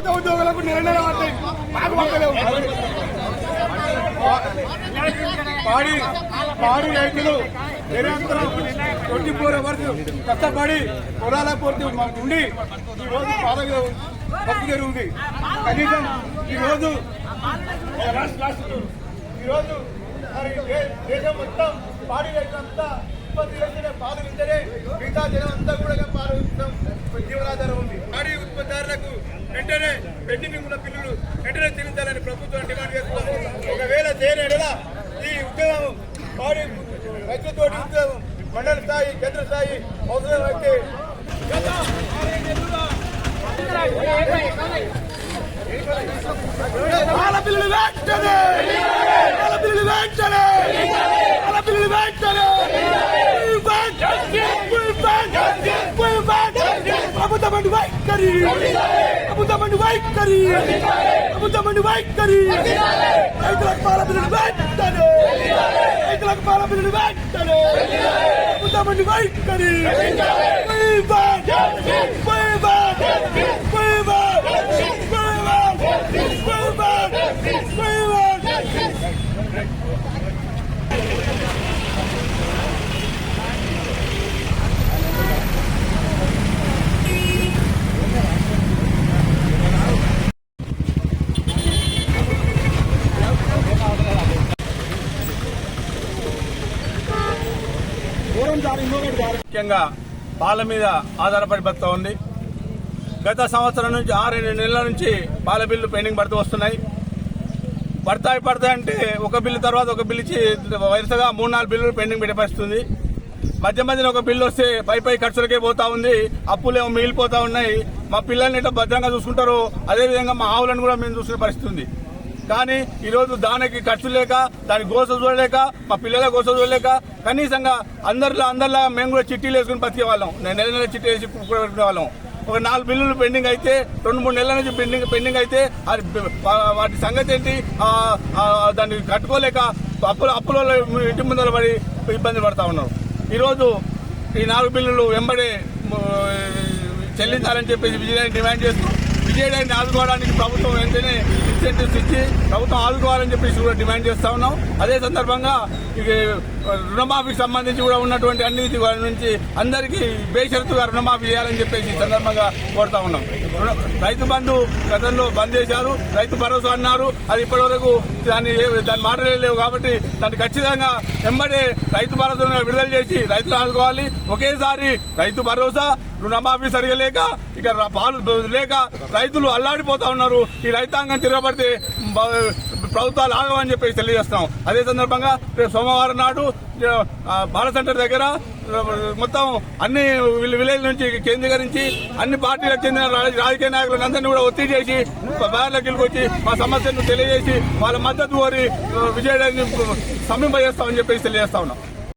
ప్రభుత్వ ఉద్యోగులకు నెల పడతాయి, మాకు పడలేవు. పాడి రైతులు నిరంతరం 24 hours కష్టపడి పొలాల పూర్తి ఉండి ఈరోజు పప్పు జరుగుతుంది. కనీసం ఈరోజు మరి దేశం మొత్తం పాడి రైతులంతా ఉత్పత్తి చేస్తేనే పాలు వింటేనే మిగతా జనం అంతా కూడా పాలు జీవనాధారం ఉంది. పాడి ఉత్పత్తిదారులకు వెంటనే పెండింగ్ ఉన్న బిల్లులు వెంటనే చెల్లించాలని ప్రభుత్వం డిమాండ్ చేస్తున్నారు. ఒకవేళ చేయలేడలా ఈ ఉద్యోగం పాడి రైతులతో ఉద్యోగం మండల స్థాయి కేంద్ర స్థాయి అవసరమైతే పాల బిల్లులు వెంటనే, పాల బిల్లులు వెంటనే, పాల బిల్లులు వెంటనే. ప్రభుత్వం వైఖరి, ప్రభుత్వం వైఖరి, ప్రభుత్వం వైఖరి. రైతులకు పాల బిల్లులు వెంటనే, రైతులకు పాల బిల్లులు వెంటనే. ప్రభుత్వం వైఖరి. ముఖ్యంగా పాల మీద ఆధారపడి బతుకుతా ఉంది. గత సంవత్సరం నుంచి 6 నెలల నుంచి పాల బిల్లు పెండింగ్ పడుతూ వస్తున్నాయి. పడతాయంటే ఒక బిల్లు తర్వాత ఒక బిల్లు ఇచ్చి వరుసగా 3-4 బిల్లులు పెండింగ్ పెట్టపరుస్తుంది. మధ్య ఒక బిల్లు వస్తే పై ఖర్చులకే పోతా ఉంది, అప్పులేమో మిగిలిపోతా ఉన్నాయి. మా పిల్లల్ని ఎట్లా భద్రంగా చూసుకుంటారో అదేవిధంగా మా ఆవులను కూడా మేము చూసుకునే పరిస్థితి ఉంది. కానీ ఈరోజు దానికి ఖర్చు లేక, దానికి గోస చూడలేక, మా పిల్లల గోస చూడలేక కనీసంగా అందరిలా మేము కూడా చిట్టీలు వేసుకుని బతికే వాళ్ళం. నెల చిట్టి వేసి పెట్టుకునే వాళ్ళం. ఒక 4 బిల్లులు పెండింగ్ అయితే 2-3 నెలల నుంచి పెండింగ్ అయితే వాటి సంగతి ఏంటి, దాన్ని కట్టుకోలేక అప్పులలో ఇంటి ముందర పడి ఇబ్బంది పడతా ఉన్నారు. ఈరోజు ఈ 4 బిల్లులు వెంబడే చెల్లించాలని చెప్పేసి విజయాన్ని డిమాండ్ చేస్తూ విజయాన్ని ఆదుకోవడానికి ప్రభుత్వం వెంటనే ఇన్సెంటివ్స్ ఇచ్చి ప్రభుత్వం ఆదుకోవాలని చెప్పేసి కూడా డిమాండ్ చేస్తా ఉన్నాం. అదే సందర్భంగా రుణమాఫీకి సంబంధించి కూడా ఉన్నటువంటి అన్నిటి నుంచి అందరికీ బేషరతుగా రుణమాఫీ చేయాలని చెప్పేసి ఈ సందర్భంగా కోరుతా ఉన్నాం. రైతు బంధు గతంలో బంద్ చేశారు, రైతు భరోసా అన్నారు. అది ఇప్పటివరకు దాని మాటలే లేవు. కాబట్టి దాన్ని ఖచ్చితంగా వెంబడే రైతు భరోసా విడుదల చేసి రైతులు ఆదుకోవాలి. ఒకేసారి రైతు భరోసా, రుణమాఫీ సరిగా లేక ఇక పాలు లేక రైతులు అల్లాడిపోతా ఉన్నారు. ఈ రైతాంగం తిరగబడితే ప్రభుత్వాలు ఆగవని చెప్పేసి తెలియజేస్తాం. అదే సందర్భంగా సోమవారం నాడు భారత్ సెంటర్ దగ్గర మొత్తం అన్ని విలేజ్ నుంచి కేంద్రీకరించి అన్ని పార్టీలకు చెందిన రాజకీయ నాయకులందరినీ కూడా ఒత్తిడి చేసి బయర్లకి వచ్చి మా సమస్యను తెలియజేసి వాళ్ళ మద్దతు కోరి విజయాన్ని సమీప చేస్తామని చెప్పేసి తెలియజేస్తా ఉన్నాం.